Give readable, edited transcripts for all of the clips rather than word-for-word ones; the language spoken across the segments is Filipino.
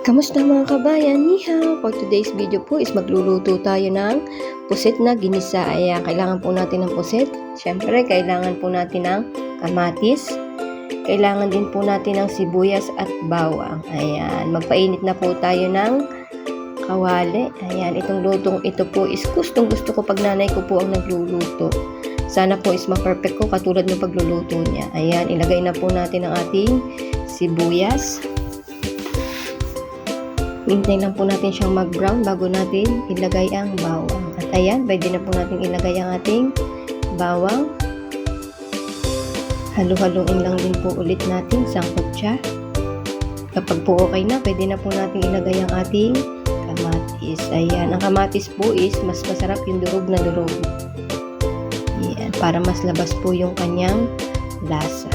Kamusta mga kabayan? Ni hao! For today's video po is magluluto tayo ng pusit na ginisa. Ayan, kailangan po natin ng pusit. Siyempre, kailangan po natin ng kamatis. Kailangan din po natin ng sibuyas at bawang. Ayan, magpainit na po tayo ng kawali. Ayan, itong lutong ito po is gustong gusto ko pag nanay ko po ang nagluluto. Sana po is ma-perfect ko katulad ng pagluluto niya. Ayan, ilagay na po natin ang ating sibuyas. Hintayin lang po natin siyang mag-brown bago natin ilagay ang bawang. At ayan, pwede na po natin ilagay ang ating bawang. Halu-haluin lang din po ulit natin sangkutsa. Kapag po okay na, pwede na po natin ilagay ang ating kamatis. Ayan, ang kamatis po is mas masarap yung durog na durog. Ayan, para mas labas po yung kanyang lasa.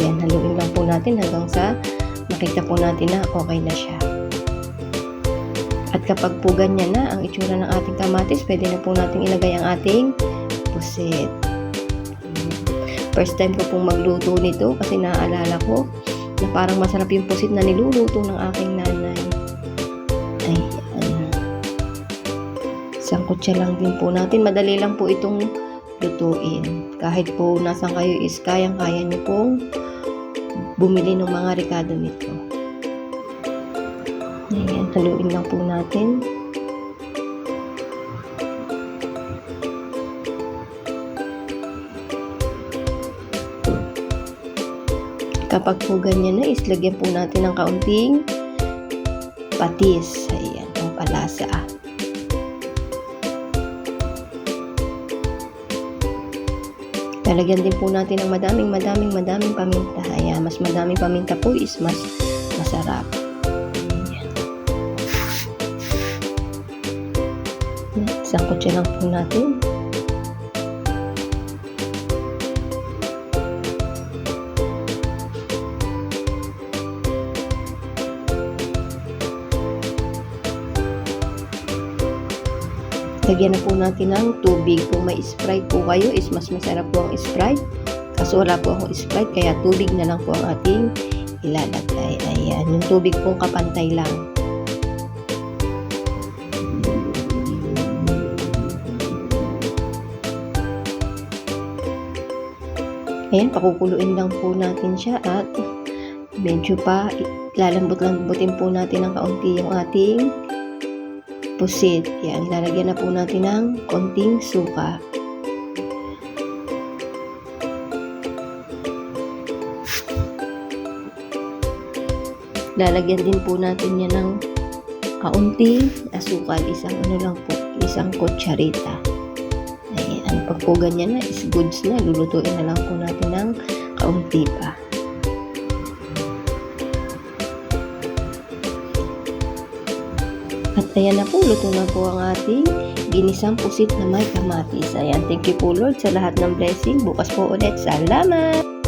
Ayan, haluin lang po natin hanggang sa makita po natin na okay na siya. At kapag po ganyan na ang itsura ng ating kamatis, pwede na po natin ilagay ang ating pusit. First time ko pong magluto nito kasi naaalala ko na parang masarap yung pusit na niluluto ng aking nanay. Ayan. Sangkutsa lang din po natin. Madali lang po itong lutuin. Kahit po nasan kayo is kayang-kaya nyo pong bumili ng mga rekado nito. Ayan, haluin lang po natin. Kapag po ganyan na, islagyan po natin ng kaunting patis. Ayan, ang palasa. Talagyan din po natin ng madaming paminta. Ayan, mas madaming paminta po is mas masarap. Sangkutsa lang po natin. Lagyan na po natin ng tubig. Kung may Sprite po kayo is mas masarap po ang Sprite. Kaso wala po akong Sprite kaya tubig na lang po ang ating ilalagay. Ayan, yung tubig po kapantay lang. Ayan, pakukuluin lang po natin siya at medyo pa lalambot-lambutin po natin ng kaunti yung ating pusit. Ayan, lalagyan na po natin ng konting suka. Lalagyan din po natin yan ng kaunting asukal. Isang kutsarita. Ayan, pag po ganyan na is goods na, lulutuin na lang po natin ng kaunti pa. At ayan na po, luto na po ang ating ginisang pusit na may kamatis. Ayan, thank you po Lord sa lahat ng blessing. Bukas po ulit. Salamat!